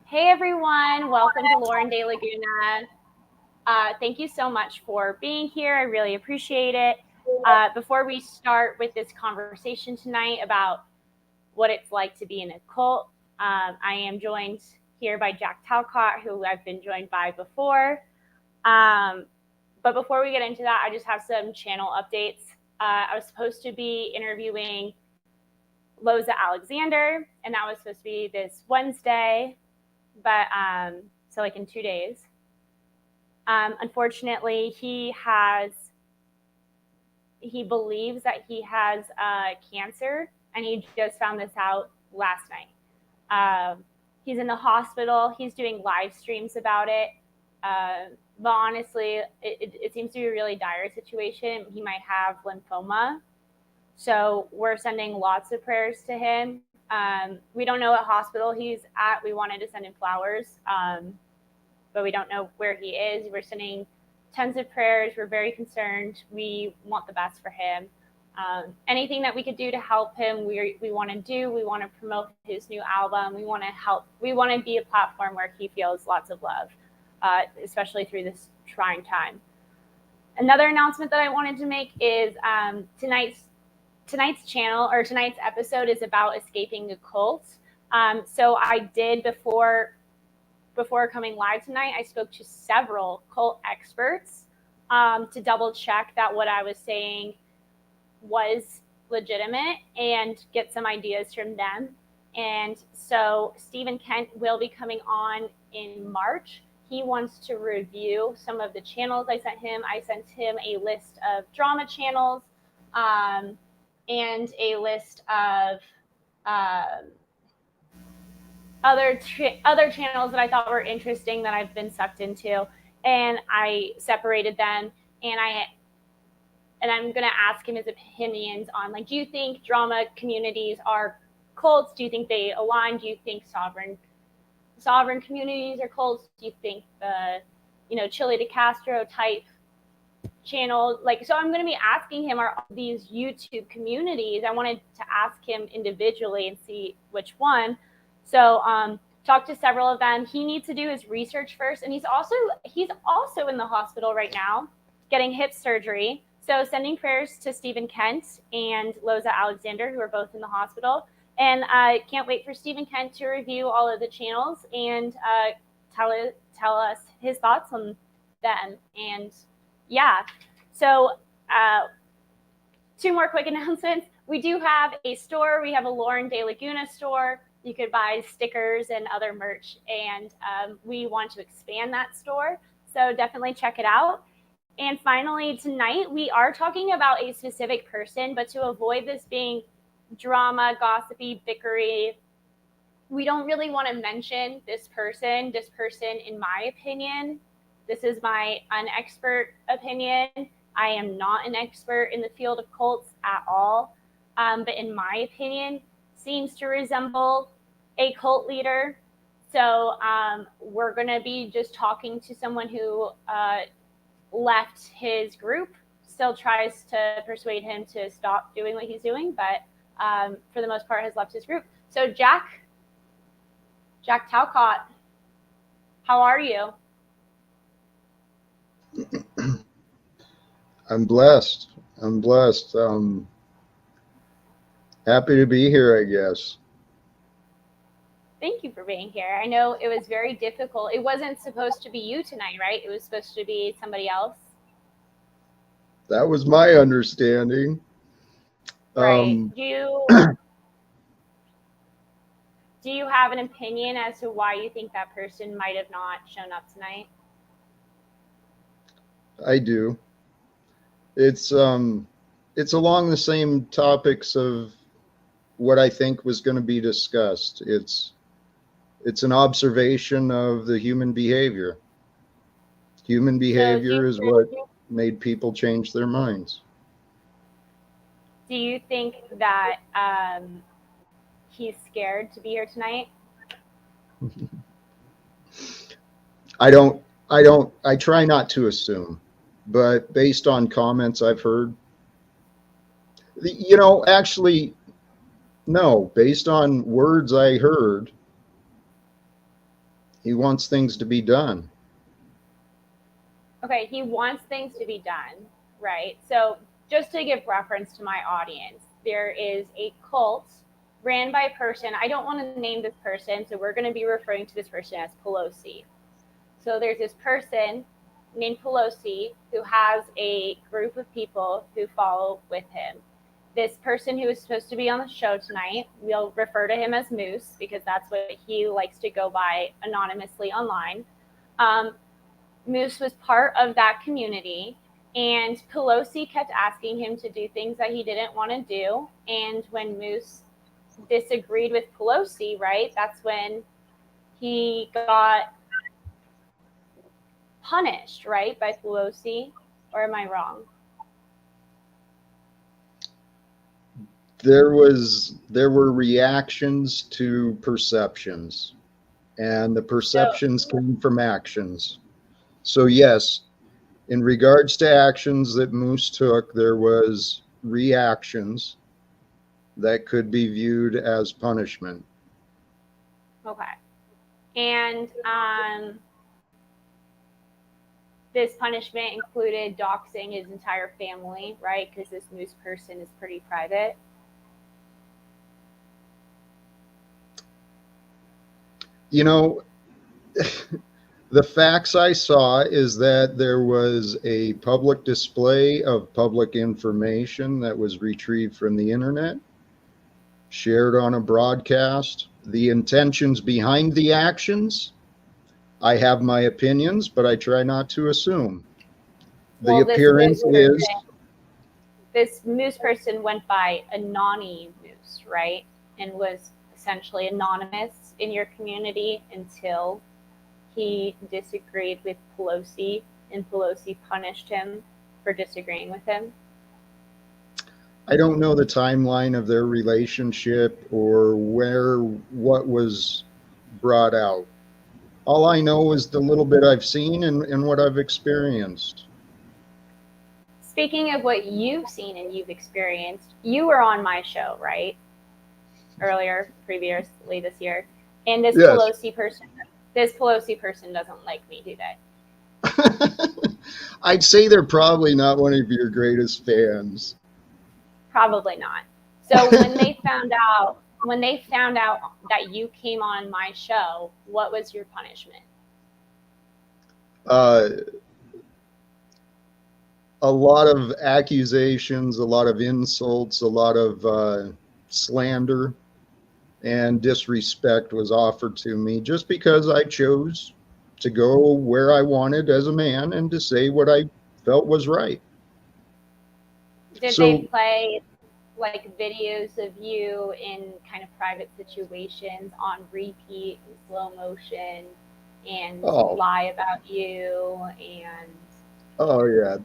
Hey everyone, welcome to Lauren De Laguna. Thank you so much for being here. I really appreciate it. Before we start with this conversation tonight about what it's like to be in a cult, I am joined here by Jack Talcott, who I've been joined by before. Um, but before we get into that, I just have some channel updates. I was supposed to be interviewing Loza Alexander, and that was supposed to be this Wednesday, but so like in 2 days. Unfortunately, he believes that he has cancer, and he just found this out last night. He's in the hospital. He's doing live streams about it. But honestly, it seems to be a really dire situation. He might have lymphoma. So we're sending lots of prayers to him. We don't know what hospital he's at. We wanted to send him flowers, but we don't know where he is. We're sending tons of prayers. We're very concerned. We want the best for him. Anything that we could do to help him, we want to do. We want to promote his new album. We want to help. We want to be a platform where he feels lots of love, especially through this trying time. Another announcement that I wanted to make is tonight's channel or tonight's episode is about escaping a cult. So I did before coming live tonight, I spoke to several cult experts to double check that what I was saying was legitimate and get some ideas from them. And so Stephen Kent will be coming on in March. He wants to review some of the channels I sent him. I sent him a list of drama channels and a list of other channels that I thought were interesting that I've been sucked into, and I separated them. And I'm gonna ask him his opinions on, like, do you think drama communities are cults? Do you think they align? Do you think sovereign communities are cults? Do you think the Chile de Castro type channel, like, so I'm going to be asking him, are these YouTube communities? I wanted to ask him individually and see which one. So talk to several of them. He needs to do his research first, and he's also in the hospital right now getting hip surgery. So sending prayers to Stephen Kent and Loza Alexander, who are both in the hospital. And I can't wait for Stephen Kent to review all of the channels and tell us his thoughts on them. And yeah, so two more quick announcements. We do have a store. We have a Lauren De Laguna store. You could buy stickers and other merch, and we want to expand that store. So definitely check it out. And finally, tonight we are talking about a specific person, but to avoid this being drama, gossipy, bickery, we don't really want to mention this person. This person, in my opinion, this is my unexpert opinion. I am not an expert in the field of cults at all, but in my opinion, seems to resemble a cult leader. So we're going to be just talking to someone who left his group, still tries to persuade him to stop doing what he's doing, but for the most part has left his group. So Jack Talcott, how are you? I'm blessed. Happy to be here, I guess. Thank you for being here. I know it was very difficult. It wasn't supposed to be you tonight, right? It was supposed to be somebody else. That was my understanding. Right. Do you have an opinion as to why you think that person might have not shown up tonight? I do. It's along the same topics of what I think was going to be discussed. It's an observation of the human behavior. Human behavior is what made people change their minds. Do you think that he's scared to be here tonight? I try not to assume, but based on comments I've heard, actually, no, based on words I heard, He wants things to be done. Okay, he wants things to be done, right? So, just to give reference to my audience, there is a cult ran by a person. I don't want to name this person, so we're going to be referring to this person as Pelosi. So, there's this person named Pelosi who has a group of people who follow with him. This person who is supposed to be on the show tonight, we'll refer to him as Moose because that's what he likes to go by anonymously online. Moose was part of that community, and Pelosi kept asking him to do things that he didn't want to do. And when Moose disagreed with Pelosi, right, that's when he got punished, right, by Pelosi. Or am I wrong? There were reactions to perceptions, and the perceptions came from actions. So yes, in regards to actions that Moose took, there was reactions that could be viewed as punishment. Okay. And this punishment included doxing his entire family, right? Because this Moose person is pretty private. You know, the facts I saw is that there was a public display of public information that was retrieved from the internet, shared on a broadcast. The intentions behind the actions, I have my opinions, but I try not to assume. The appearance is... This Moose person went by Anani Moose, right? And was essentially anonymous in your community until he disagreed with Pelosi, and Pelosi punished him for disagreeing with him. I don't know the timeline of their relationship or what was brought out. All I know is the little bit I've seen and what I've experienced. Speaking of what you've seen and you've experienced, you were on my show, right? Previously this year. And this Yes. Pelosi person doesn't like me, do they? I'd say they're probably not one of your greatest fans. Probably not. So when they found out that you came on my show, what was your punishment? A lot of accusations, a lot of insults, a lot of slander and disrespect was offered to me just because I chose to go where I wanted as a man and to say what I felt was right. Did they play like videos of you in kind of private situations on repeat in slow motion and lie about you? And oh yeah,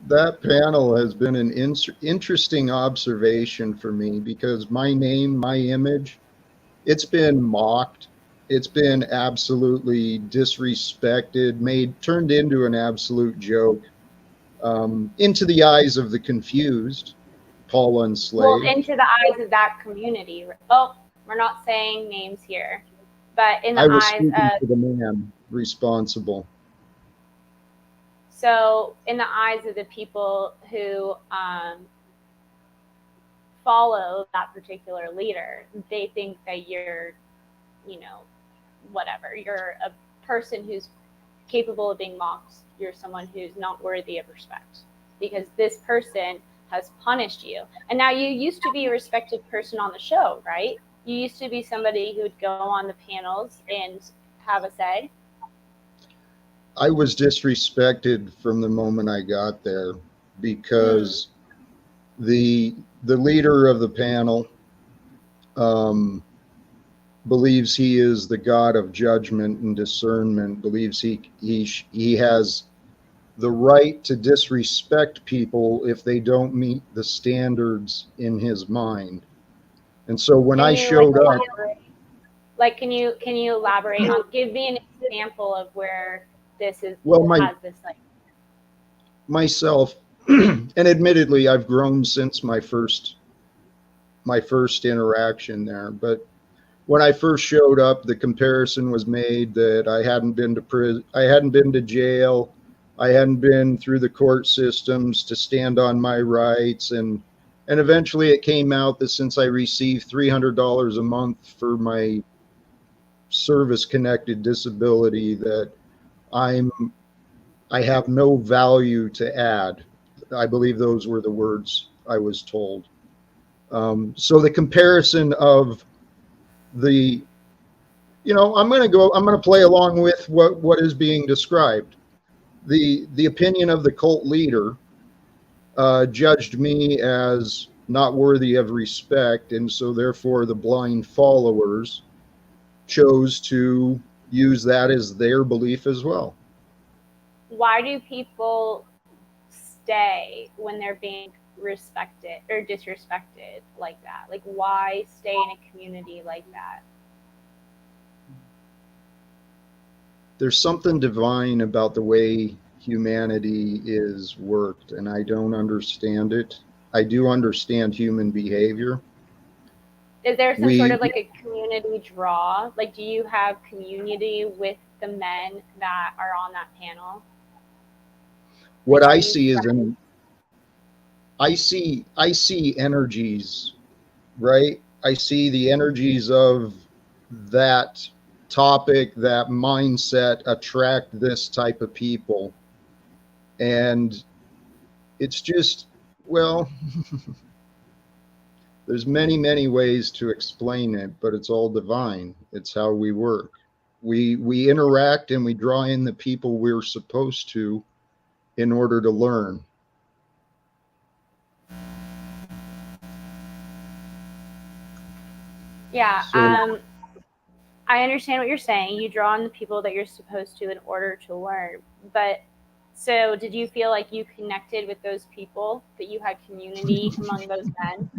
that panel has been an interesting observation for me because my name, my image, it's been mocked. It's been absolutely disrespected, turned into an absolute joke, into the eyes of the confused, Paul Enslaved. Well, into the eyes of that community. Oh, we're not saying names here, but in the eyes of the man responsible. So, in the eyes of the people who follow that particular leader, they think that you're, whatever. You're a person who's capable of being mocked. You're someone who's not worthy of respect because this person has punished you. And now you used to be a respected person on the show, right? You used to be somebody who would go on the panels and have a say. I was disrespected from the moment I got there because the leader of the panel believes he is the God of judgment and discernment, believes he has the right to disrespect people if they don't meet the standards in his mind. And so when I showed up, can you elaborate on, give me an example of where this is, has this like myself, and admittedly I've grown since my first interaction there, but when I first showed up, the comparison was made that I hadn't been to prison, I hadn't been to jail, I hadn't been through the court systems to stand on my rights, and eventually it came out that since I received $300 a month for my service-connected disability, that I'm I have no value to add. I believe those were the words I was told. So the comparison of the I'm going to go. I'm going to play along with what is being described. The opinion of the cult leader judged me as not worthy of respect, and so therefore the blind followers chose to use that as their belief as well. Why do people stay when they're being respected or disrespected like that? Like, why stay in a community like that? There's something divine about the way humanity is worked, and I don't understand it. I do understand human behavior. Is there some sort We of like a community draw? Like, do you have community with the men that are on that panel? what Like, are I you see is friends? an I see energies, right? I see the energies of that topic, that mindset attract this type of people. And it's just, well, there's many ways to explain it, but it's all divine. It's how we work. We interact and we draw in the people we're supposed to in order to learn. Yeah, So I understand what you're saying. You draw on the people that you're supposed to in order to learn. But so, did you feel like you connected with those people, that you had community among those men?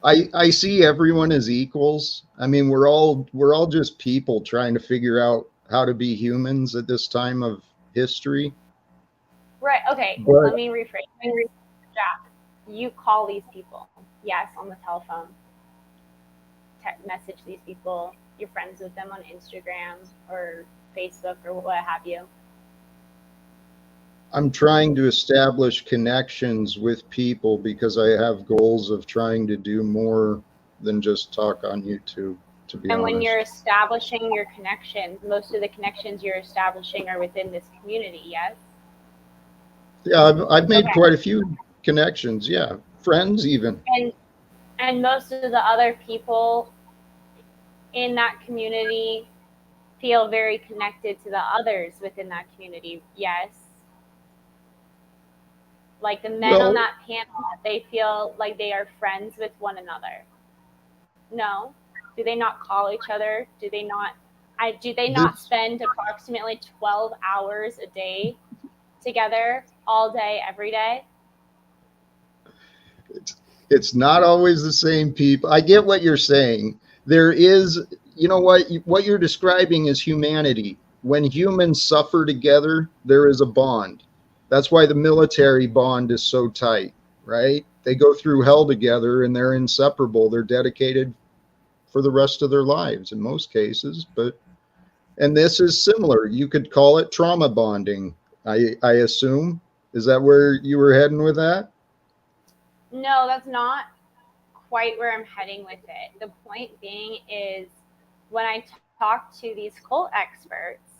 I see everyone as equals. I mean, we're all just people trying to figure out how to be humans at this time of history. Right. Okay. But Let me rephrase this. Jack, you call these people, yes, on the telephone, message these people, you're friends with them on Instagram or Facebook or what have you. I'm trying to establish connections with people because I have goals of trying to do more than just talk on YouTube, to be And when you're honest. establishing your connections, most of the connections you're establishing are within this community, yes? Yeah, I've made Okay. quite a few connections. Yeah, friends even. And most of the other people in that community feel very connected to the others within that community, yes? Like the men on Well, that panel, they feel like they are friends with one another. No. Do they not call each other? Do they not this spend approximately 12 hours a day together all day every day? it's not always the same people. I get what you're saying. There is, what you're describing is humanity. When humans suffer together, there is a bond. That's why the military bond is so tight, right? They go through hell together and they're inseparable. They're dedicated for the rest of their lives in most cases, but and this is similar. You could call it trauma bonding. I assume. Is that where you were heading with that? No, that's not quite where I'm heading with it. The point being is when I talked to these cult experts,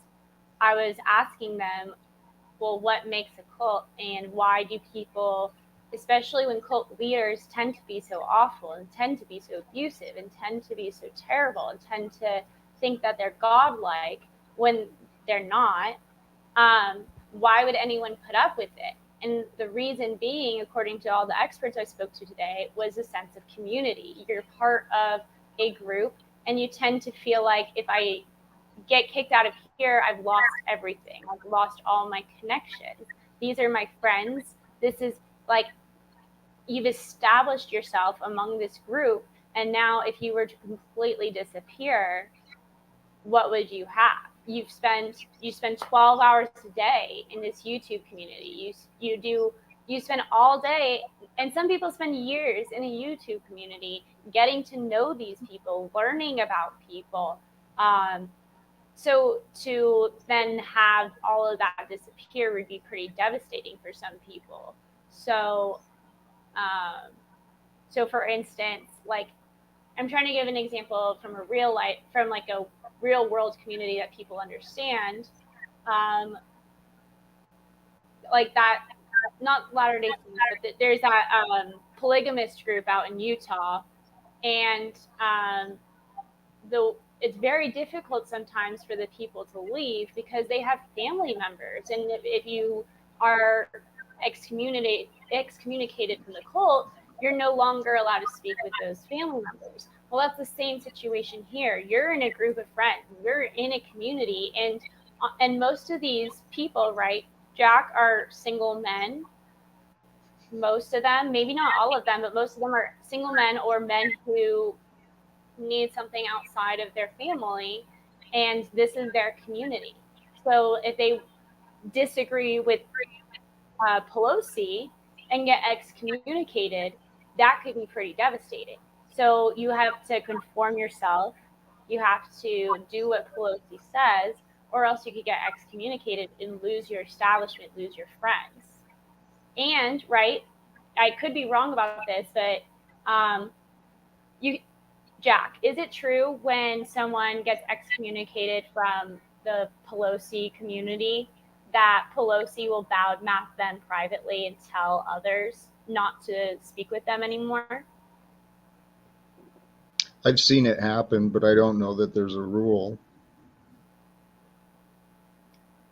I was asking them, well, what makes a cult and why do people, especially when cult leaders tend to be so awful and tend to be so abusive and tend to be so terrible and tend to think that they're godlike when they're not, why would anyone put up with it? And the reason being, according to all the experts I spoke to today, was a sense of community. You're part of a group, and you tend to feel like if I get kicked out of here, I've lost everything. I've lost all my connections. These are my friends. This is like you've established yourself among this group. And now, if you were to completely disappear, what would you have? You spend 12 hours a day in this YouTube community. You do You spend all day, and some people spend years in a YouTube community getting to know these people, learning about people. Um, so to then have all of that disappear would be pretty devastating for some people. So, um, so for instance, like I'm trying to give an example from a real life, from like a real world community that people understand. Um, like that, not Latter Day Saints, but there's that polygamist group out in Utah, and the it's very difficult sometimes for the people to leave because they have family members, and if you are excommunicated from the cult, you're no longer allowed to speak with those family members. Well, that's the same situation here. You're in a group of friends, you're in a community, and most of these people, right, Jack, are single men. Most of them, maybe not all of them, but most of them are single men or men who need something outside of their family, and this is their community. So if they disagree with Pelosi and get excommunicated, that could be pretty devastating. So you have to conform yourself. You have to do what Pelosi says, or else you could get excommunicated and lose your establishment, lose your friends. And right, I could be wrong about this, but you Jack, is it true when someone gets excommunicated from the Pelosi community that Pelosi will badmouth them privately and tell others not to speak with them anymore? I've seen it happen, but I don't know that there's a rule.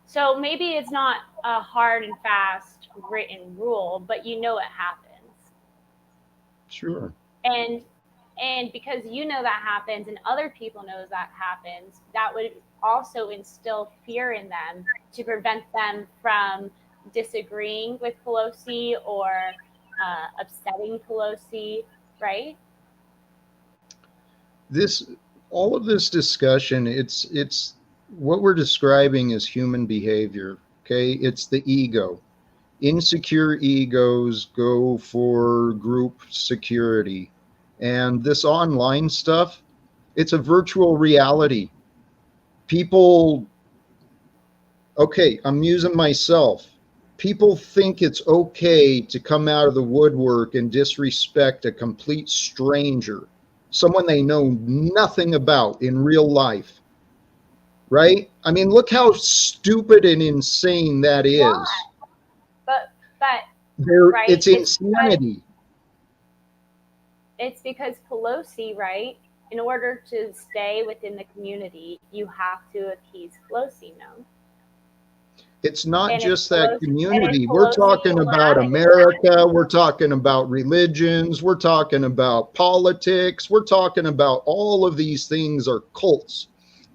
So maybe it's not a hard and fast written rule, but you know it happens. Sure. And because you know that happens and other people knows that happens, that would also instill fear in them to prevent them from disagreeing with Pelosi or upsetting Pelosi, right? This, all of this discussion, it's what we're describing is human behavior. Okay, it's the ego. Insecure egos go for group security, and this online stuff, it's a virtual reality. People, okay, I'm using myself. People think it's okay to come out of the woodwork and disrespect a complete stranger, someone they know nothing about in real life, right? I mean, look how stupid and insane that Why? is. But right, It's insanity. it's because Pelosi, right? In order to stay within the community, you have to appease Pelosi, no? It's not And if just that community. We're Pelosi talking will about have it, America. We're talking about religions. We're talking about politics. We're talking about all of these things are cults.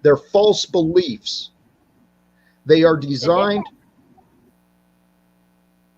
They're false beliefs. They are the designed. difference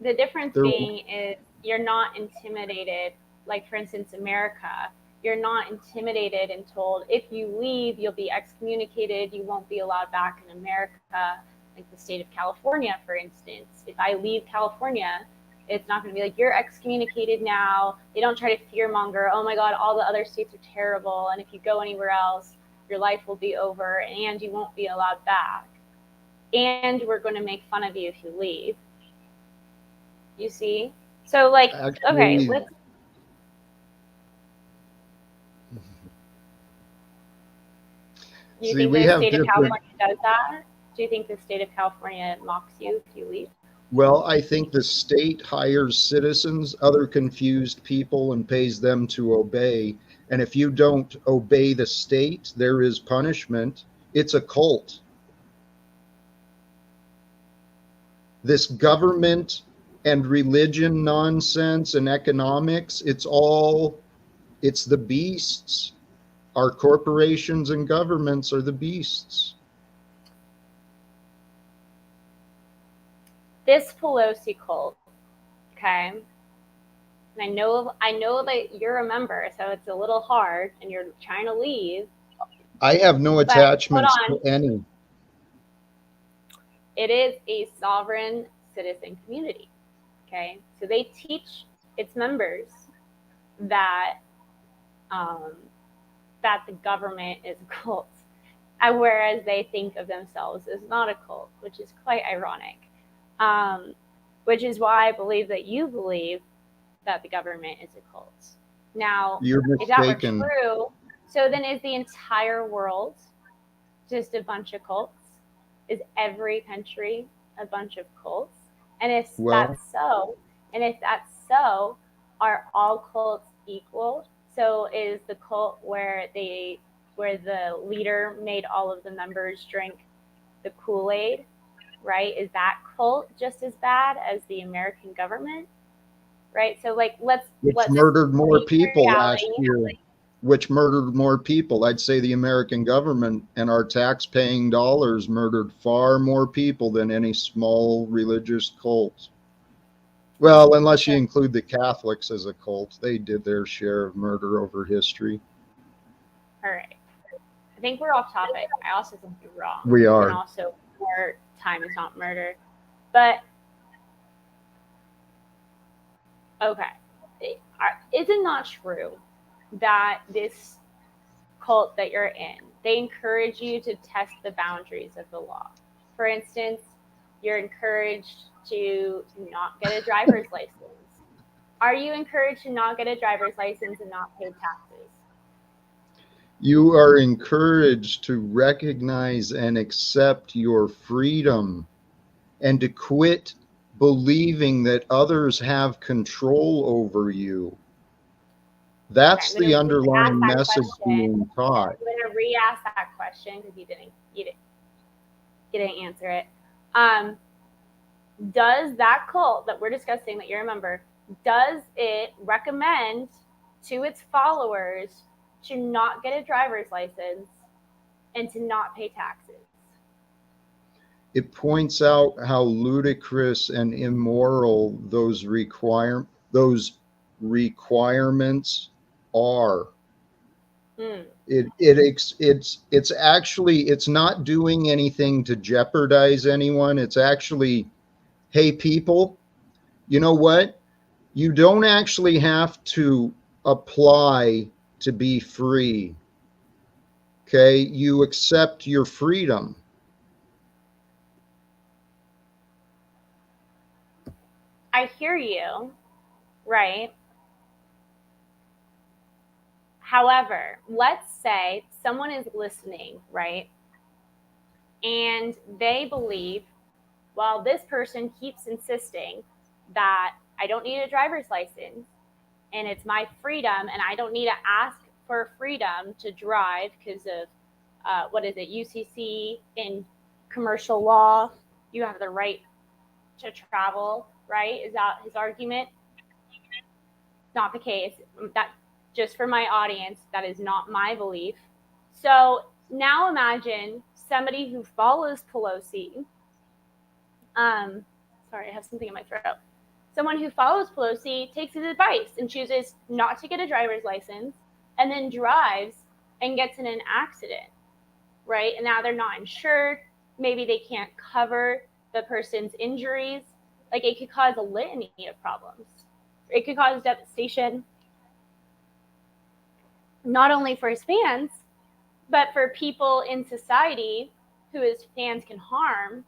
the difference They're, being is you're not intimidated. Like for instance, America, you're not intimidated and told if you leave, you'll be excommunicated. You won't be allowed back in America. Like the state of California, for instance, if I leave California, it's not going to be like you're excommunicated now. They don't try to fearmonger. Oh my God, all the other states are terrible, and if you go anywhere else, your life will be over, and you won't be allowed back. And we're going to make fun of you if you leave. You see? So like, okay, actually, let's. Do you see, think we the have state of different. California does that? Do you think the state of California mocks you if you leave? Well, I think the state hires citizens, other confused people, and pays them to obey. And if you don't obey the state, there is punishment. It's a cult. This government and religion nonsense and economics, it's the beasts. Our corporations and governments are the beasts. This Pelosi cult, okay. And I know that you're a member, so it's a little hard, and you're trying to leave. I have no But hold attachments on, to any. it is a sovereign citizen community. Okay, so they teach its members that that the government is a cult, whereas they think of themselves as not a cult, which is quite ironic. Which is why I believe that you believe that the government is a cult. Now, You're if that were mistaken. true, so then is the entire world just a bunch of cults? Is every country a bunch of cults? And if Well, that's so, and if that's so, are all cults equal? So is the cult where the leader made all of the members drink the Kool-Aid, right? Is that cult just as bad as the American government? Right? So like which let's murdered more face people last reality. year? Which murdered more people? I'd say the American government and our tax-paying dollars murdered far more people than any small religious cult. Well, unless you include the Catholics as a cult, they did their share of murder over history. All right. I think we're off topic. I also think you're wrong. We And are. also, more time is not murder. But, okay. Is it not true that this cult that you're in, they encourage you to test the boundaries of the law? For instance, you're encouraged to not get a driver's license. Are you encouraged to not get a driver's license and not pay taxes? You are encouraged to recognize and accept your freedom and to quit believing that others have control over you. Okay, That's I'm the going to re-ask underlying that message question. being taught. I'm going to re-ask that question because you didn't answer it. Does that cult that we're discussing that you're a member, does it recommend to its followers to not get a driver's license and to not pay taxes? It points out how ludicrous and immoral those requirements are. Hmm. It's actually, it's not doing anything to jeopardize anyone. It's actually, hey people, you know what? You don't actually have to apply to be free. Okay, you accept your freedom. I hear you, right? However, let's say someone is listening, right? And they believe, well, this person keeps insisting that I don't need a driver's license and it's my freedom and I don't need to ask for freedom to drive because of what is it, UCC in commercial law, you have the right to travel, right? Is that his argument? Not the case. That, just for my audience, that is not my belief. So now imagine somebody who follows Pelosi. Um, Sorry, I have something in my throat. Someone who follows Pelosi takes his advice and chooses not to get a driver's license and then drives and gets in an accident, right? And now they're not insured. Maybe they can't cover the person's injuries. Like it could cause a litany of problems. It could cause devastation, not only for his fans, but for people in society who his fans can harm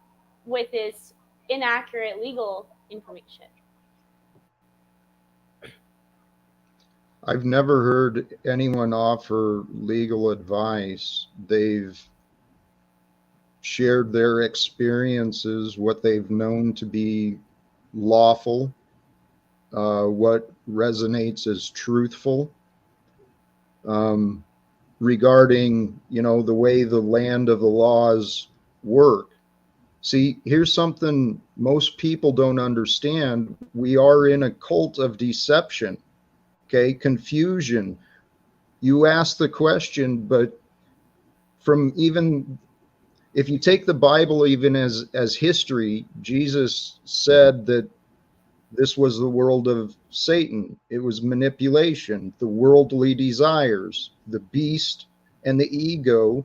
with this inaccurate legal information. I've never heard anyone offer legal advice. They've shared their experiences, what they've known to be lawful, what resonates as truthful, regarding, the way the land of the laws work. See, here's something most people don't understand. We are in a cult of deception, okay? Confusion. You ask the question, but from even if you take the Bible even as history, Jesus said that this was the world of Satan. It was manipulation, the worldly desires, the beast, and the ego,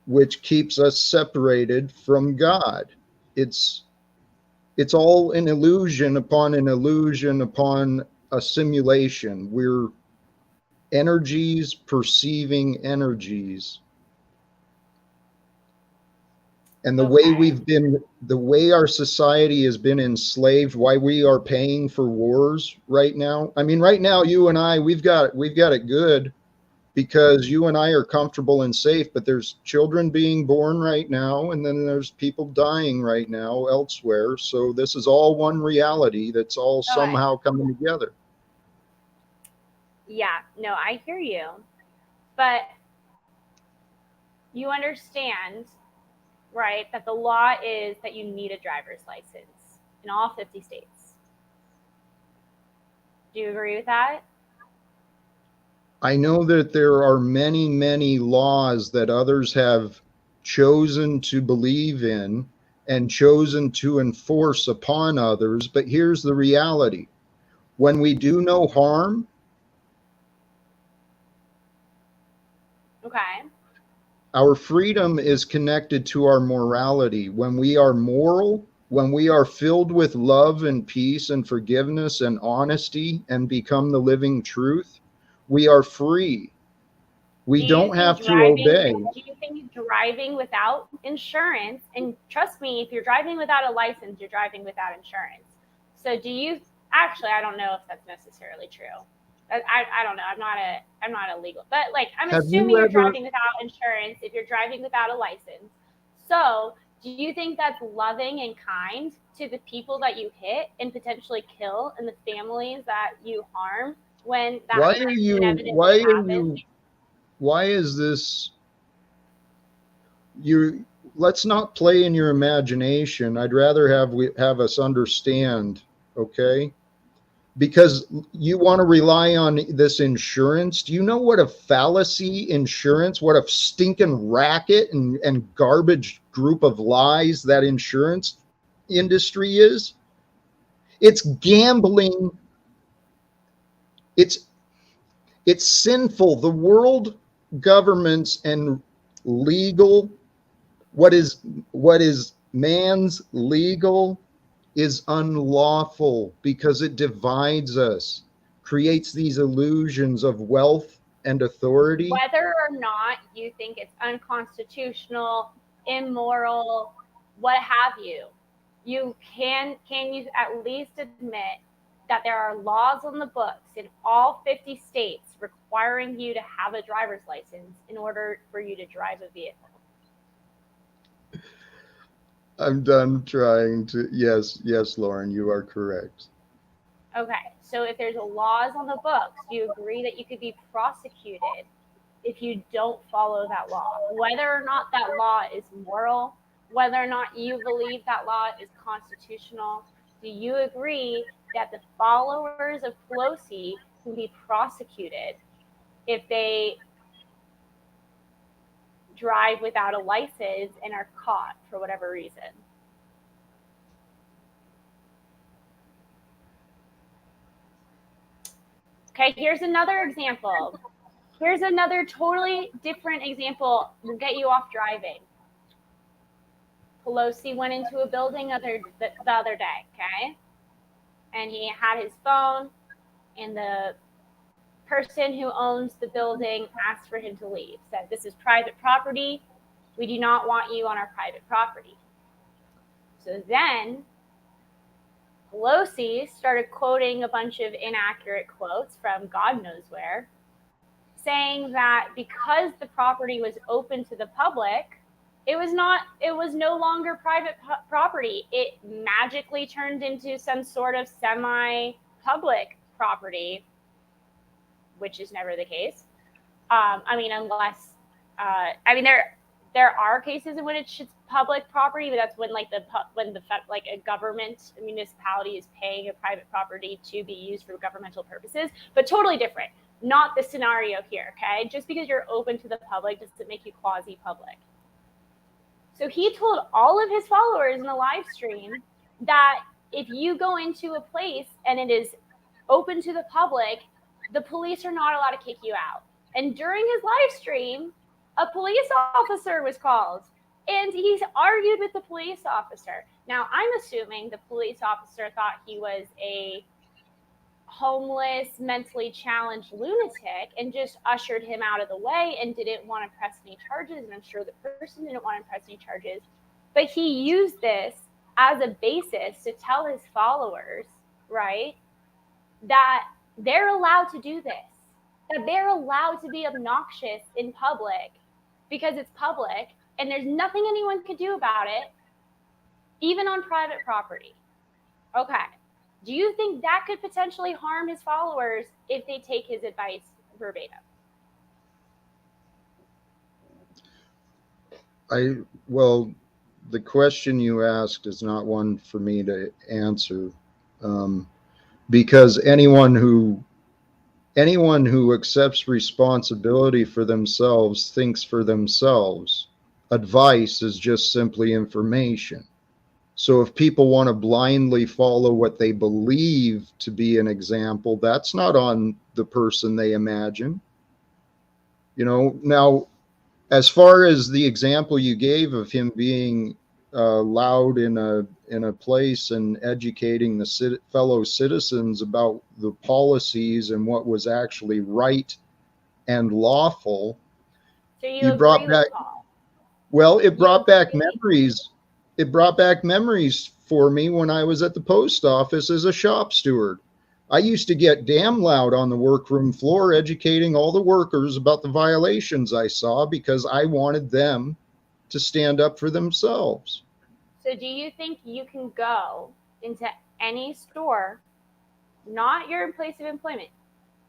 which keeps us separated from God. It's It's all an illusion upon an illusion upon a simulation. We're energies perceiving energies. And Okay. the way our society has been enslaved, why we are paying for wars right now. I mean, right now, you and I, we've got it good because you and I are comfortable and safe, but there's children being born right now, and then there's people dying right now elsewhere. So this is all one reality that's all Okay. somehow coming together. Yeah, no, I hear you. But you understand, right, that the law is that you need a driver's license in all 50 states. Do you agree with that? I know that there are many, many laws that others have chosen to believe in and chosen to enforce upon others. But here's the reality: when we do no harm, Okay. our freedom is connected to our morality. When we are moral, when we are filled with love and peace and forgiveness and honesty and become the living truth, we are free. We don't have to obey. Do you think driving without insurance, and trust me, if you're driving without a license, you're driving without insurance. So do you actually, I don't know if that's necessarily true. I don't know. I'm not a legal, but like I'm Have you assuming you're ever driving without insurance if you're driving without a license. So do you think that's loving and kind to the people that you hit and potentially kill and the families that you harm when that why are you inevitably happens? why is this you let's not play in your imagination. I'd rather have us understand, okay? Because you want to rely on this insurance. Do you know what a fallacy insurance, what a stinking racket and garbage group of lies that insurance industry is? It's gambling. It's it's sinful. The world governments and legal what is man's legal is unlawful because it divides us, creates these illusions of wealth and authority. Whether or not you think it's unconstitutional, immoral, what have you, you can you at least admit that there are laws on the books in all 50 states requiring you to have a driver's license in order for you to drive a vehicle. I'm done trying to. Yes, yes, Lauren, you are correct. Okay, so if there's laws on the books, do you agree that you could be prosecuted if you don't follow that law, whether or not that law is moral, whether or not you believe that law is constitutional? Do you agree that the followers of Pelosi can be prosecuted if they drive without a license and are caught for whatever reason? Okay, here's another example. Here's another totally different example. Will get you off driving. Pelosi went into a building the other day, okay? And he had his phone, and the person who owns the building asked for him to leave, said, "This is private property. We do not want you on our private property." So then Pelosi started quoting a bunch of inaccurate quotes from God knows where, saying that because the property was open to the public, it was no longer private property. It magically turned into some sort of semi-public property, which is never the case. I mean, unless there are cases in which it's public property, but that's when like a government, a municipality is paying a private property to be used for governmental purposes. But totally different. Not the scenario here. Okay, just because you're open to the public doesn't make you quasi-public. So he told all of his followers in the live stream that if you go into a place and it is open to the public, the police are not allowed to kick you out. And during his live stream, a police officer was called, and he argued with the police officer. Now, I'm assuming the police officer thought he was a homeless, mentally challenged lunatic and just ushered him out of the way and didn't want to press any charges. And I'm sure the person didn't want to press any charges. But he used this as a basis to tell his followers, right, that they're allowed to do this, that they're allowed to be obnoxious in public because it's public and there's nothing anyone could do about it, even on private property. Okay. Do you think that could potentially harm his followers if they take his advice verbatim? Well, the question you asked is not one for me to answer, because anyone who accepts responsibility for themselves thinks for themselves. Advice is just simply information. So if people want to blindly follow what they believe to be an example, that's not on the person they imagine. Now, as far as the example you gave of him being loud in a place and educating the fellow citizens about the policies and what was actually right and lawful, So you you brought agree with back Paul? well, it You brought back agree? memories. It brought back memories for me when I was at the post office as a shop steward. I used to get damn loud on the workroom floor educating all the workers about the violations I saw because I wanted them to stand up for themselves. So do you think you can go into any store, not your place of employment,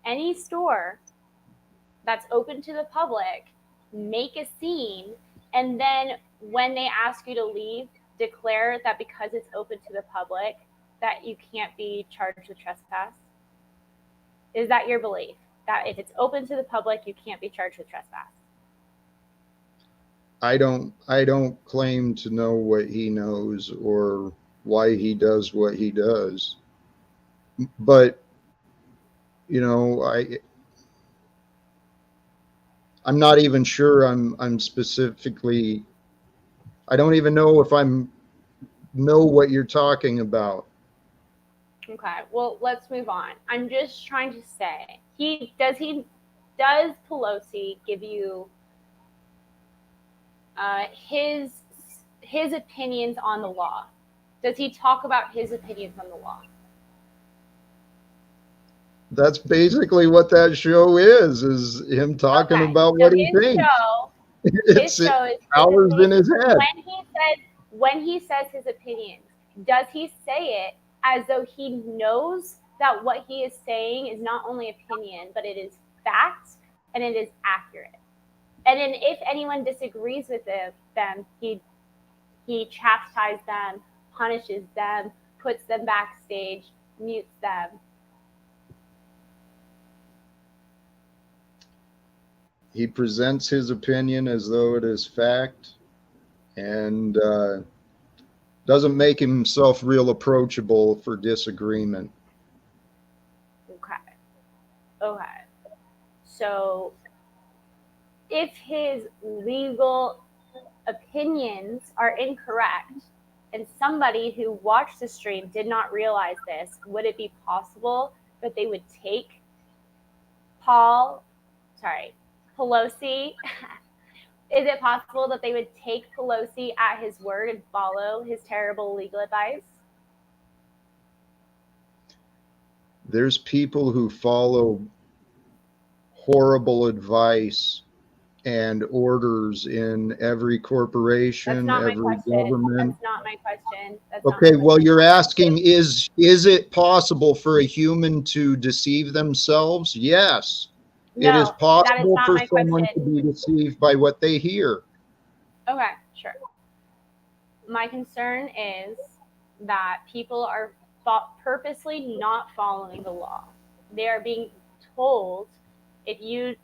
any store that's open to the public, make a scene, and then when they ask you to leave, declare that because it's open to the public, that you can't be charged with trespass? Is that your belief? That if it's open to the public, you can't be charged with trespass? I don't claim to know what he knows or why he does what he does. But, you know, I'm not even sure I'm specifically, I don't even know if I'm know what you're talking about. Okay, well, let's move on. I'm just trying to say, does Pelosi give you his opinions on the law? Does he talk about his opinions on the law? That's basically what that show is him talking Okay, about so what he thinks. his It's show is hours physically in his head. when he says his opinions, does he say it as though he knows that what he is saying is not only opinion, but it is fact and it is accurate? And then if anyone disagrees with them, he chastises them, punishes them, puts them backstage, mutes them. He presents his opinion as though it is fact and doesn't make himself real approachable for disagreement. Okay. Okay. So if his legal opinions are incorrect and somebody who watched the stream did not realize this, would it be possible that they would take Paul, sorry, Pelosi? Is it possible that they would take Pelosi at his word and follow his terrible legal advice? There's people who follow horrible advice and orders in every That's corporation, not my every question. government. That's not my question. That's not my Okay, well, question. you're asking, is it possible for a human to deceive themselves? Yes. It is No, that is possible not for my someone to question. be deceived by what they hear. Okay, sure. My concern is that people are purposely not following the law. They are being told if you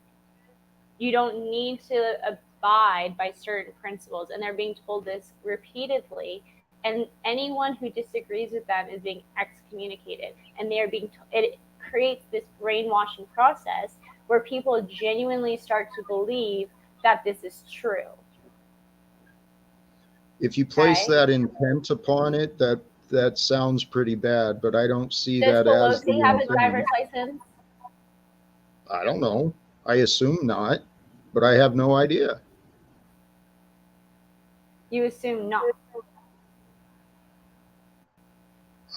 don't need to abide by certain principles, and they're being told this repeatedly, and anyone who disagrees with them is being excommunicated, and they are being it creates this brainwashing process where people genuinely start to believe that this is true. If you place Okay. that intent upon it, that sounds pretty bad, but I don't see Does that as Pelosi the have a driver's intent. license? I don't know. I assume not, but I have no idea. You assume not.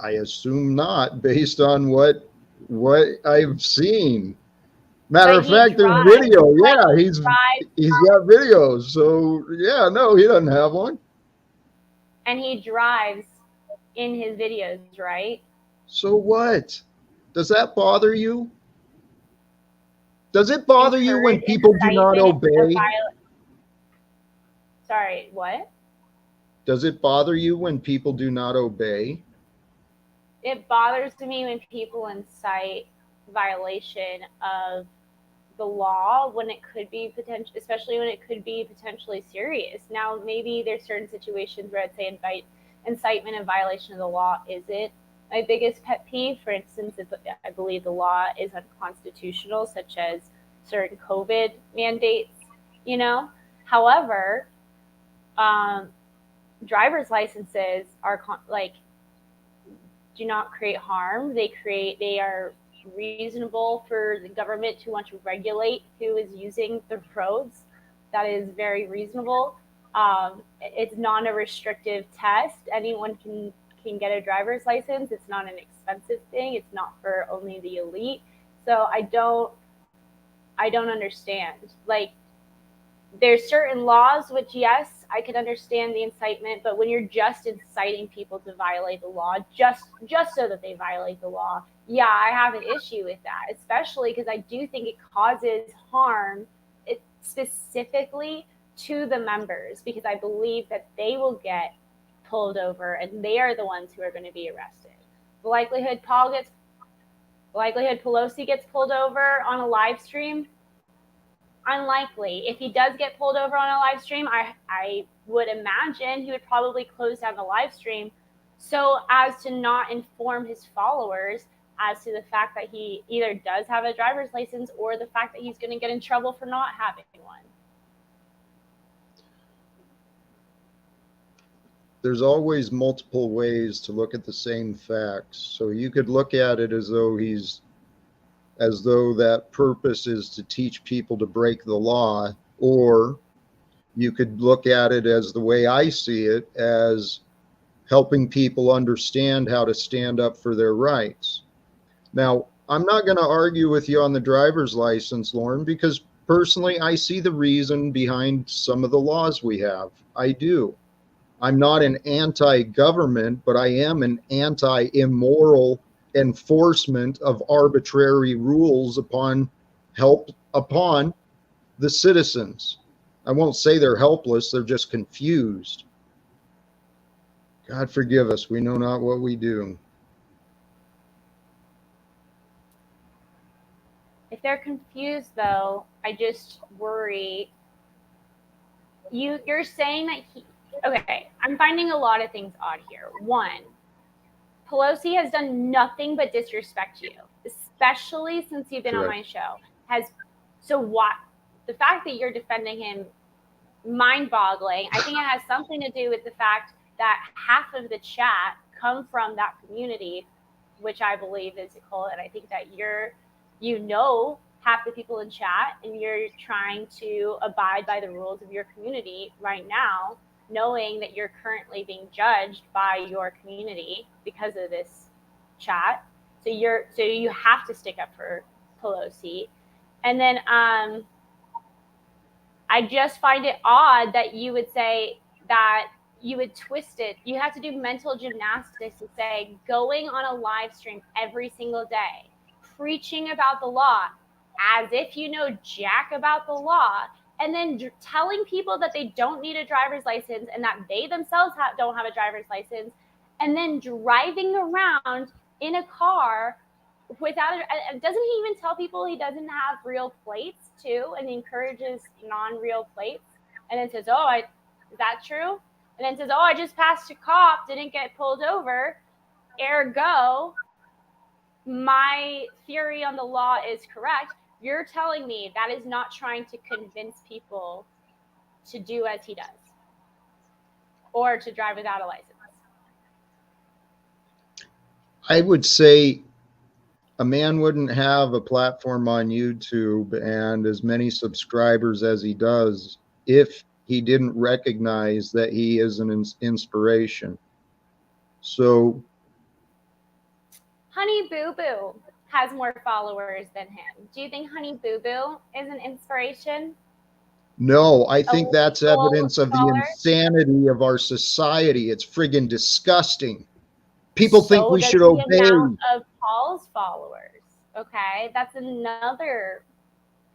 I assume not based on what I've seen. Matter But of he fact, there's drives, video. but Yeah, he drives, he's got videos. So yeah, no, he doesn't have one. and he drives in his videos, right? So what? Does that bother you? Does it bother you when Encourage people do not incitement of obey? violence. Sorry, what? Does it bother you when people do not obey? It bothers me when people incite violation of the law when it could be potential, especially when it could be potentially serious. Now, maybe there's certain situations where I'd say incitement and violation of the law isn't my biggest pet peeve. For instance, if I believe the law is unconstitutional, such as certain COVID mandates, you know. However, um, driver's licenses are like do not create harm. They are reasonable for the government to want to regulate who is using the roads. That is very reasonable. It's not a restrictive test. Anyone can get a driver's license. It's not an expensive thing. It's not for only the elite. So I don't understand. Like there's certain laws which yes I can understand the incitement, but when you're just inciting people to violate the law just so that they violate the law, yeah, I have an issue with that, especially because I do think it causes harm specifically to the members, because I believe that they will get pulled over and they are the ones who are going to be arrested. The likelihood Pelosi gets pulled over on a live stream, unlikely. If he does get pulled over on a live stream, I would imagine he would probably close down the live stream so as to not inform his followers as to the fact that he either does have a driver's license or the fact that he's going to get in trouble for not having one. There's always multiple ways to look at the same facts. So you could look at it as though that purpose is to teach people to break the law, or you could look at it as the way I see it, as helping people understand how to stand up for their rights. Now, I'm not going to argue with you on the driver's license, Lauren, because personally, I see the reason behind some of the laws we have. I do. I'm not an anti-government, but I am an anti-immoral enforcement of arbitrary rules upon the citizens. I won't say they're helpless, they're just confused. God forgive us, we know not what we do. If they're confused, though, I just worry. You're saying that okay, I'm finding a lot of things odd here. One, Pelosi has done nothing but disrespect you, especially since you've been on Correct. my show. So what? The fact that you're defending him, mind-boggling. I think it has something to do with the fact that half of the chat come from that community, which I believe is Nicole, and I think that half the people in chat, and you're trying to abide by the rules of your community right now, knowing that you're currently being judged by your community because of this chat. So you have to stick up for Pelosi. And then I just find it odd that you would say that you would twist it. You have to do mental gymnastics to say going on a live stream every single day, preaching about the law as if you know jack about the law, and then telling people that they don't need a driver's license and that they themselves don't have a driver's license, and then driving around in a car without it. Doesn't he even tell people he doesn't have real plates too, and he encourages non-real plates, and then says, oh, is that true? And then says, oh, I just passed a cop, didn't get pulled over, ergo my theory on the law is correct. You're telling me that is not trying to convince people to do as he does. or to drive without a license? I would say a man wouldn't have a platform on YouTube and as many subscribers as he does if he didn't recognize that he is an inspiration. So, Honey Boo Boo has more followers than him. Do you think Honey Boo Boo is an inspiration? no, I A think that's legal evidence of the scholar? insanity of our society. It's friggin' disgusting. People think So we does should the amount obey. of Paul's followers. Okay, that's another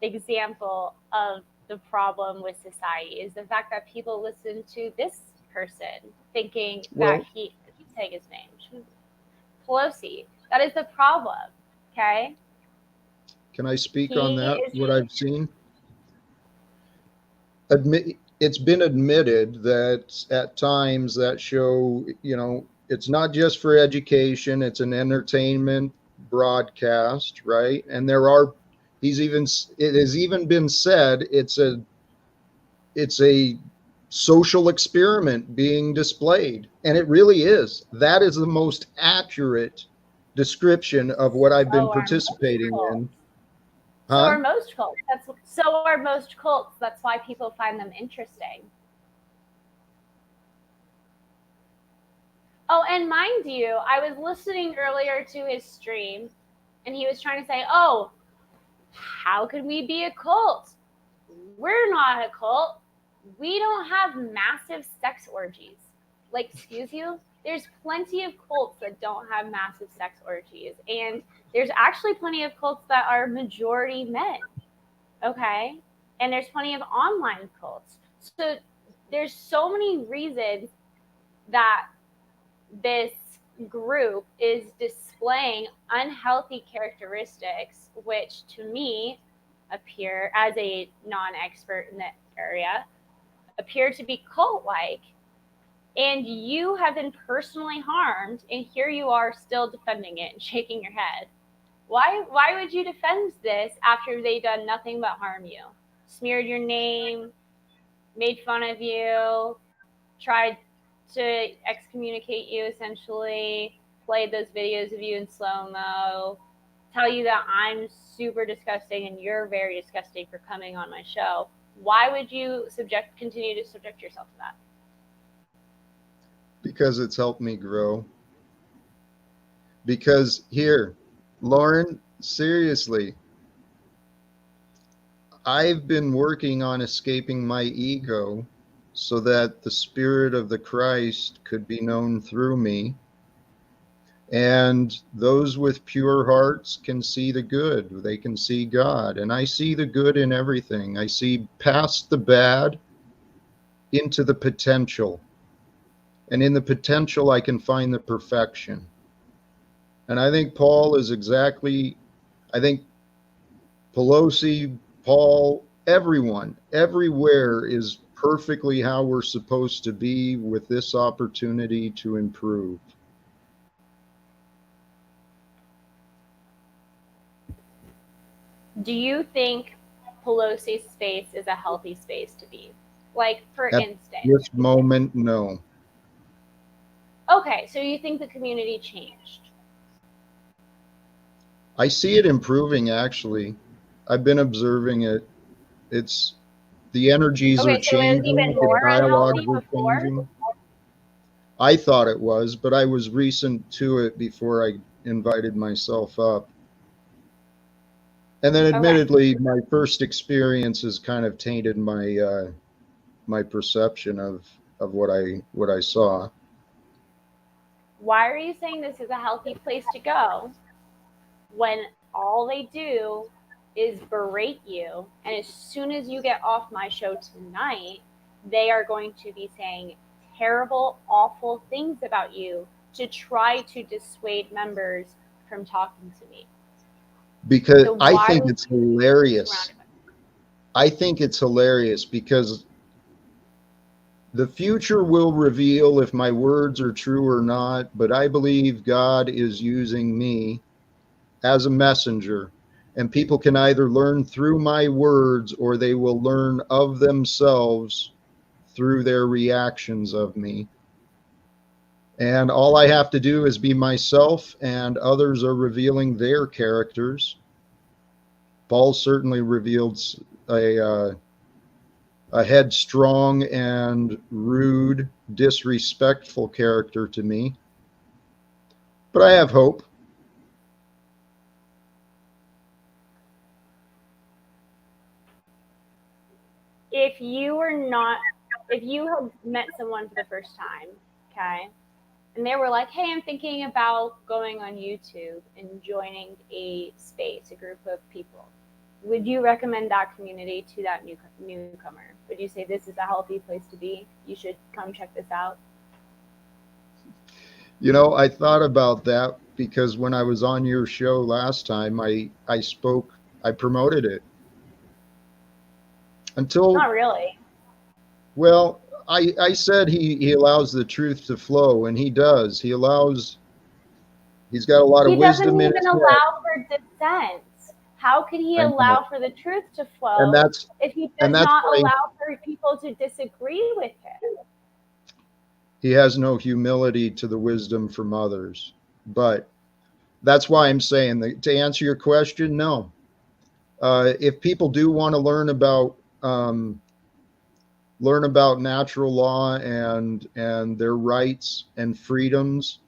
example of the problem with society is the fact that people listen to this person thinking that Well, he's saying his name, Pelosi. That is the problem. Okay, can I speak on he that? is. What I've seen? It's been admitted that at times that show, it's not just for education, it's an entertainment broadcast, right? And it has even been said it's a social experiment being displayed, and it really is. That is the most accurate description of what I've been So are most participating cults. in. So Huh? are most cults. So are most cults. That's why people find them interesting. Oh, and mind you, I was listening earlier to his stream, and he was trying to say, "Oh, how could we be a cult? We're not a cult. We don't have massive sex orgies." Like, excuse you? There's plenty of cults that don't have massive sex orgies, and there's actually plenty of cults that are majority men. Okay, and there's plenty of online cults. So there's so many reasons that this group is displaying unhealthy characteristics, which to me appear, as a non-expert in that area, appear to be cult-like. And you have been personally harmed, and here you are still defending it and shaking your head. Why would you defend this after they done nothing but harm you? Smeared your name, made fun of you, tried to excommunicate you essentially, played those videos of you in slow-mo, tell you that I'm super disgusting and you're very disgusting for coming on my show. Why would you continue to subject yourself to that? Because it's helped me grow. Because here, Lauren, seriously, I've been working on escaping my ego so that the Spirit of the Christ could be known through me. And those with pure hearts can see the good. They can see God. And I see the good in everything. I see past the bad into the potential. And in the potential, I can find the perfection. And I think I think Pelosi, Paul, everyone, everywhere is perfectly how we're supposed to be with this opportunity to improve. Do you think Pelosi's space is a healthy space to be? Like, for At instance. this moment, no. Okay, so you think the community changed? I see it improving, actually. I've been observing it. The energies are Okay, so it was changing, even the more dialogues unhealthy are before? changing. I thought it was, but I was recent to it before I invited myself up. And then, Okay. admittedly, my first experience has kind of tainted my perception of what I saw. Why are you saying this is a healthy place to go when all they do is berate you, and as soon as you get off my show tonight, they are going to be saying terrible, awful things about you to try to dissuade members from talking to me? Because So I why think would it's you be hilarious. surrounded by I think it's hilarious because the future will reveal if my words are true or not, but I believe God is using me as a messenger. And people can either learn through my words or they will learn of themselves through their reactions of me. And all I have to do is be myself, and others are revealing their characters. Paul certainly revealed a headstrong and rude, disrespectful character to me. But I have hope. If you had met someone for the first time, okay, and they were like, hey, I'm thinking about going on YouTube and joining a space, a group of people, would you recommend that community to that newcomer? Would you say this is a healthy place to be? You should come check this out. You know, I thought about that because when I was on your show last time, I promoted it. Until, Not really. well, I said he allows the truth to flow, and he does. He's got a lot of wisdom in his head. He doesn't even allow for dissent. How could he allow for the truth to flow if he does not allow for people to disagree with him? He has no humility to the wisdom from others. But that's why I'm saying that, to answer your question, no. If people do want to learn about natural law and their rights and freedoms,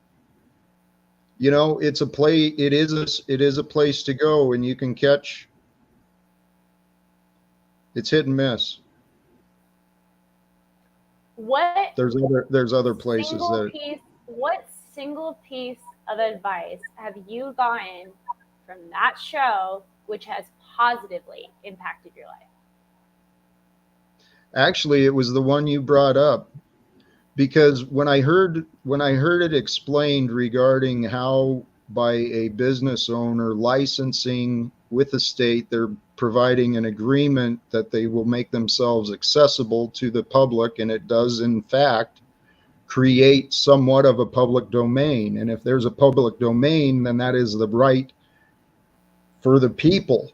you know, it is a place to go, and you can catch. It's hit and miss. There's other places what single piece of advice have you gotten from that show which has positively impacted your life? Actually, it was the one you brought up, because when I heard it explained regarding how, by a business owner licensing with the state, they're providing an agreement that they will make themselves accessible to the public, and it does in fact create somewhat of a public domain. And if there's a public domain, then that is the right for the people,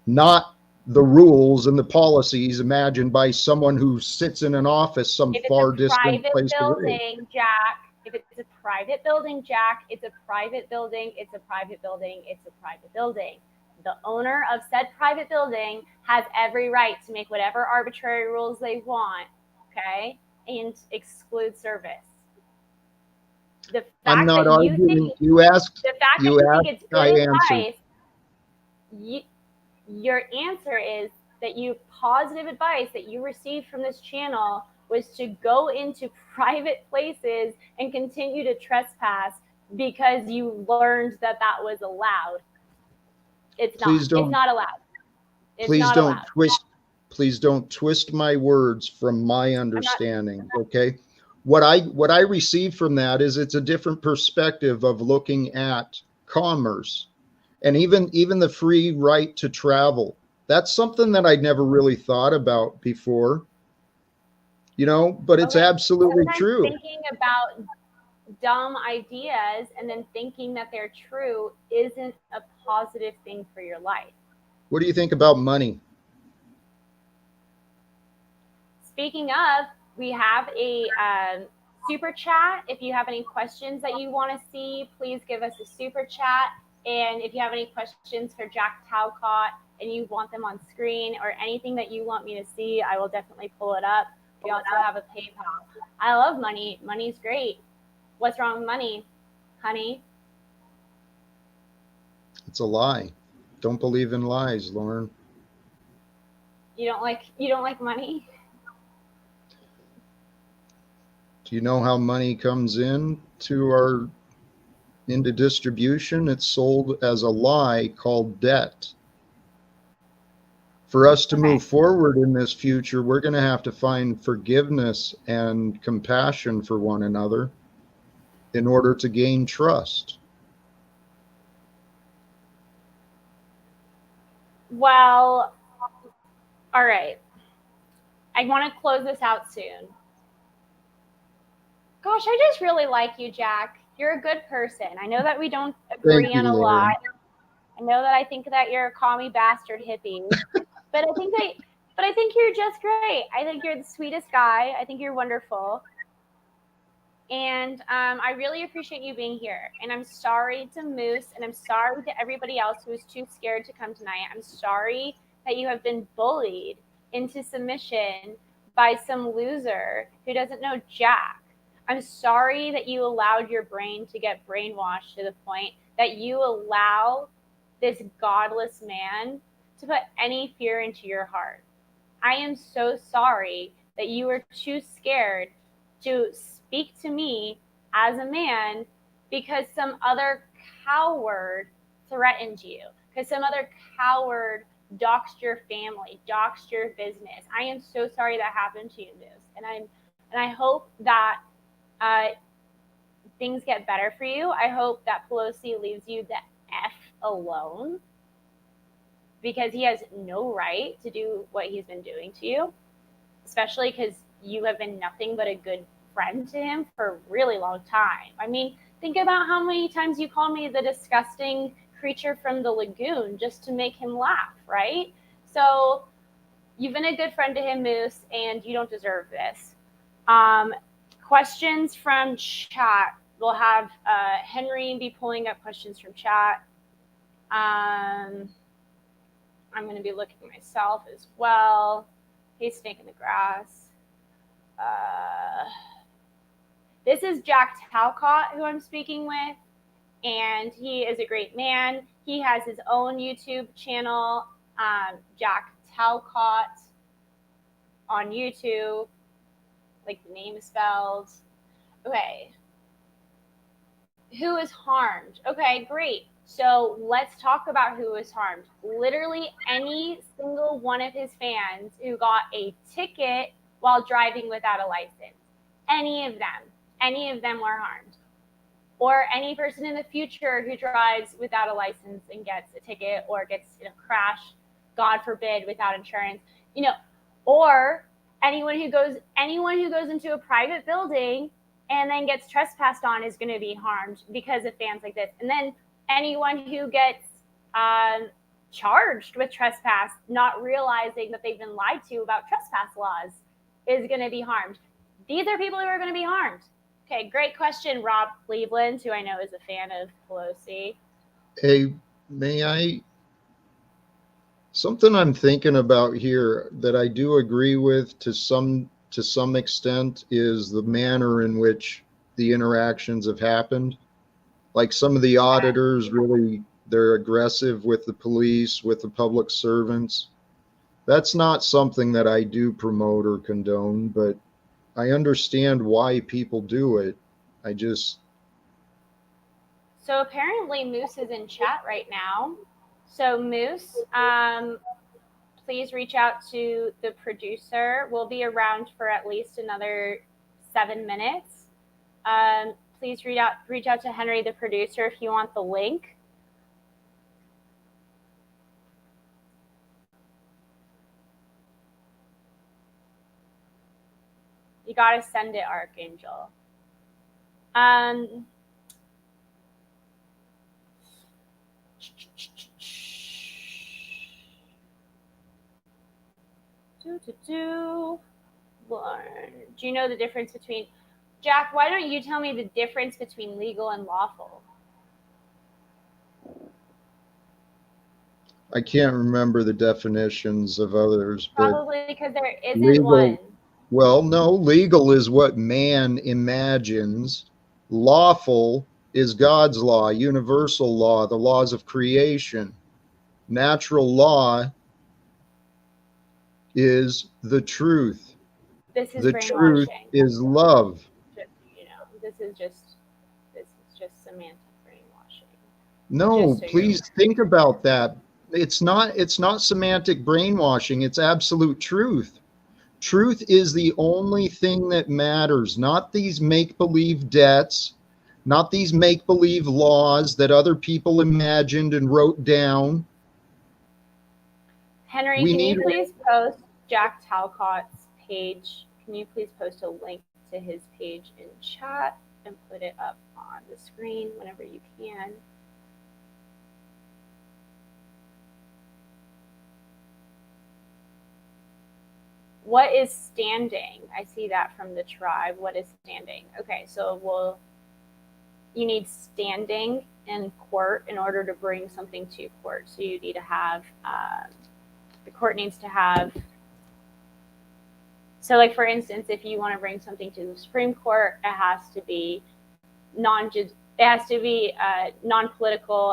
not the rules and the policies imagined by someone who sits in an office some far distant place away. If it's a private building, Jack, it's a private building, it's a private building, it's a private building. The owner of said private building has every right to make whatever arbitrary rules they want, okay, and exclude service. The fact I'm not that arguing. You asked. The fact that you think it's good advice, your answer is that positive advice that you received from this channel was to go into private places and continue to trespass because you learned that was allowed. It's not. It's not allowed. Please don't twist my words from my understanding. Okay. What I received from that is it's a different perspective of looking at commerce, and even the free right to travel. That's something that I'd never really thought about before, you know, but it's absolutely true. Thinking about dumb ideas and then thinking that they're true isn't a positive thing for your life. What do you think about money? Speaking of, we have a super chat. If you have any questions that you want to see, please give us a super chat. And if you have any questions for Jack Talcott and you want them on screen or anything that you want me to see, I will definitely pull it up. We also have a PayPal. I love money. Money's great. What's wrong with money, honey? It's a lie. Don't believe in lies, Lauren. You don't like money? Do you know how money comes into distribution? It's sold as a lie called debt. For us to move forward in this future, we're going to have to find forgiveness and compassion for one another in order to gain trust. Well, all right. I want to close this out soon. Gosh, I just really like you, Jack. You're a good person. I know that we don't agree on a lot. I know that I think that you're a commie bastard hippie. But I think that But I think you're just great. I think you're the sweetest guy. I think you're wonderful. And I really appreciate you being here. And I'm sorry to Moose, and I'm sorry to everybody else who was too scared to come tonight. I'm sorry that you have been bullied into submission by some loser who doesn't know Jack. I'm sorry that you allowed your brain to get brainwashed to the point that you allow this godless man to put any fear into your heart. I am so sorry that you were too scared to speak to me as a man because some other coward threatened you, because some other coward doxed your family, doxed your business. I am so sorry that happened to you, Moose. And I hope that uh, things get better for you. I hope that Pelosi leaves you the F alone because he has no right to do what he's been doing to you, especially because you have been nothing but a good friend to him for a really long time. I mean, think about how many times you called me the disgusting creature from the lagoon just to make him laugh, right? So you've been a good friend to him, Moose, and you don't deserve this. Questions from chat. We'll have Henry be pulling up questions from chat. I'm going to be looking myself as well. Hey, snake in the grass. This is Jack Talcott, who I'm speaking with, and he is a great man. He has his own YouTube channel, Jack Talcott, on YouTube, like the name is spelled. Okay. Who is harmed? Okay, great. So let's talk about who was harmed. Literally any single one of his fans who got a ticket while driving without a license. Any of them were harmed. Or any person in the future who drives without a license and gets a ticket or gets in a crash, God forbid, without insurance, or anyone who goes into a private building and then gets trespassed on is going to be harmed because of fans like this. And then anyone who gets charged with trespass, not realizing that they've been lied to about trespass laws, is going to be harmed. These are people who are going to be harmed. Okay, great question, Rob Cleveland, who I know is a fan of Pelosi. Hey, may I? Something I'm thinking about here that I do agree with to some extent is the manner in which the interactions have happened. Like some of the auditors really, they're aggressive with the police, with the public servants. That's not something that I do promote or condone, but I understand why people do it. I just. So apparently Moose is in chat right now. So Moose, please reach out to the producer. We'll be around for at least another 7 minutes. Please reach out to Henry, the producer, if you want the link. You got to send it, Archangel. Do you know the difference between, Jack, why don't you tell me the difference between legal and lawful? I can't remember the definitions of others, but probably because there isn't legal, one. well, no, legal is what man imagines. Lawful is God's law, universal law, the laws of creation. Natural law is the truth. This is The truth brainwashing. is love. This is just semantic brainwashing. No, So please think about that. It's not semantic brainwashing, it's absolute truth. Truth is the only thing that matters, not these make-believe debts, not these make-believe laws that other people imagined and wrote down. Henry, can you please post Jack Talcott's page? Can you please post a link to his page in chat and put it up on the screen whenever you can? what is standing? I see that from the tribe. What is standing? Okay, so you need standing in court in order to bring something to court. So you need to have, the court needs to have, so like for instance, if you want to bring something to the Supreme Court, it has to be non-political,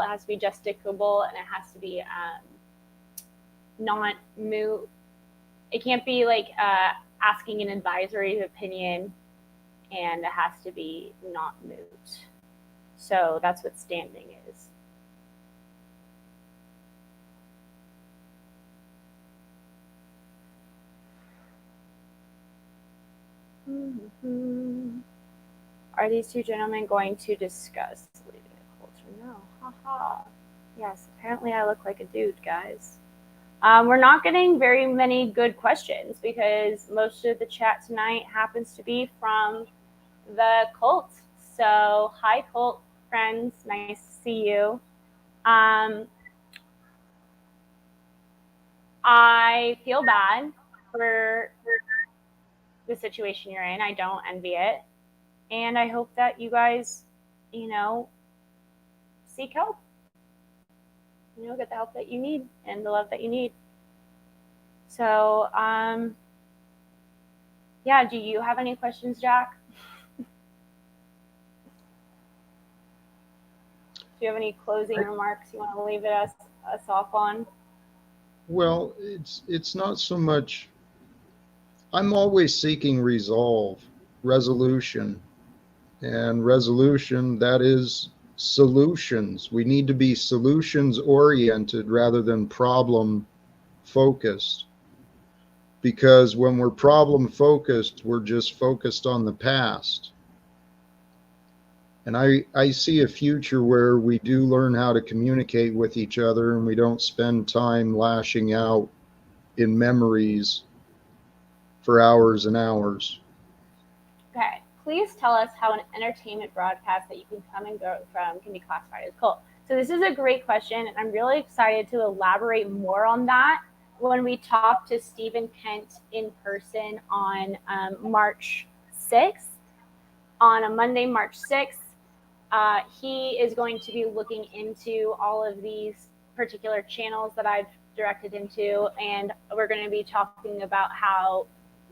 it has to be justicable, and it has to be not moot. It can't be like asking an advisory opinion, and it has to be not moot. So that's what standing is. Mm-hmm. Are these two gentlemen going to discuss leaving the culture? No. Haha. Yes, apparently I look like a dude, guys. We're not getting very many good questions because most of the chat tonight happens to be from the cult. So, hi, cult friends. Nice to see you. I feel bad for the situation you're in. I don't envy it. And I hope that you guys, seek help. Get the help that you need and the love that you need. So, yeah, do you have any questions, Jack? Do you have any closing remarks you want to leave us off on? Well, it's not so much. I'm always seeking resolution, and resolution, that is solutions. We need to be solutions oriented rather than problem focused. Because when we're problem focused, we're just focused on the past. And I see a future where we do learn how to communicate with each other and we don't spend time lashing out in memories for hours and hours. Okay, please tell us how an entertainment broadcast that you can come and go from can be classified as cult. So this is a great question, and I'm really excited to elaborate more on that when we talk to Stephen Kent in person on March 6th. On a Monday, March 6th, he is going to be looking into all of these particular channels that I've directed him to, and we're going to be talking about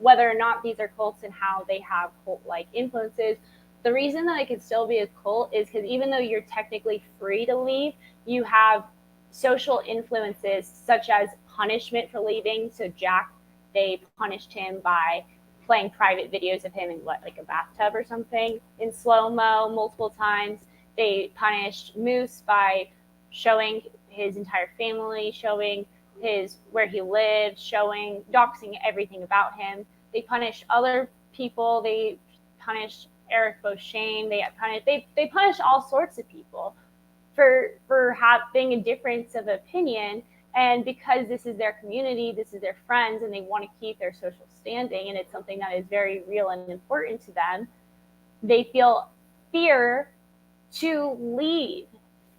whether or not these are cults and how they have cult-like influences. The reason that it could still be a cult is because even though you're technically free to leave, you have social influences such as punishment for leaving. So Jack, they punished him by playing private videos of him in like a bathtub or something in slow-mo multiple times. They punished Moose by showing his entire family, showing where he lived, doxing everything about him. They punished other people. They punished Eric Beauchene. They punished all sorts of people for having a difference of opinion. And because this is their community, this is their friends, and they want to keep their social standing, and it's something that is very real and important to them, they feel fear to leave,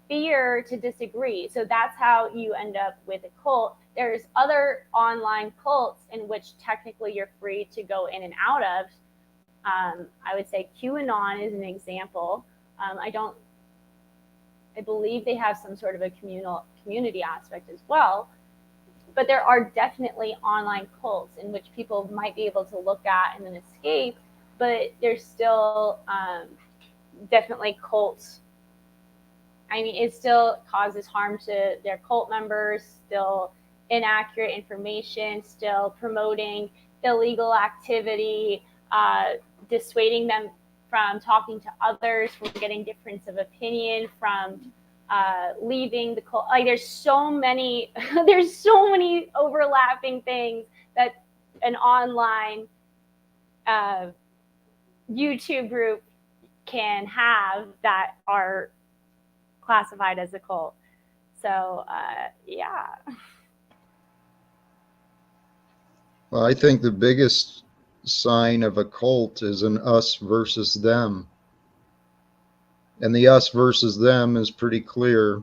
fear to disagree. So that's how you end up with a cult. There's other online cults in which technically you're free to go in and out of. I would say QAnon is an example. I believe they have some sort of a community aspect as well. But there are definitely online cults in which people might be able to look at and then escape, but there's still definitely cults. I mean, it still causes harm to their cult members, still inaccurate information, still promoting illegal activity, dissuading them from talking to others, from getting difference of opinion, from leaving the cult. Like there's so many overlapping things that an online YouTube group can have that are classified as a cult. So yeah. Well, I think the biggest sign of a cult is an us versus them. And the us versus them is pretty clear,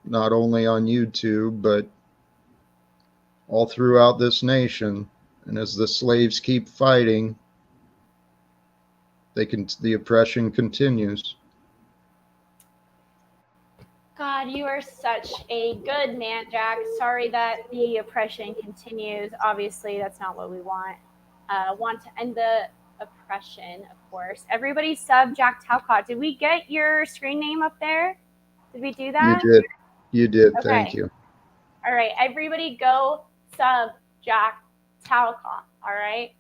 not only on YouTube, but all throughout this nation. And as the slaves keep fighting, the oppression continues. God, you are such a good man, Jack. Sorry that the oppression continues. Obviously, that's not what we want. Want to end the oppression, of course. Everybody sub Jack Talcott. Did we get your screen name up there? Did we do You that? did. You did. Thank Okay. you. All right. Everybody go sub Jack Talcott. All right.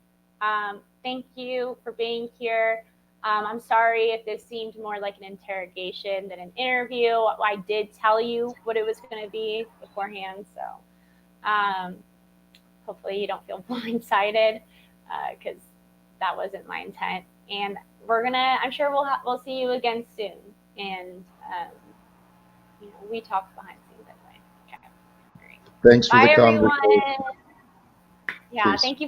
Thank you for being here. I'm sorry if this seemed more like an interrogation than an interview. I did tell you what it was going to be beforehand, so hopefully you don't feel blindsided because that wasn't my intent. And I'm sure we'll see you again soon. And we talk behind the scenes anyway. Okay. All right. Thanks for Bye, the everyone. conversation. Yeah, Peace. thank you for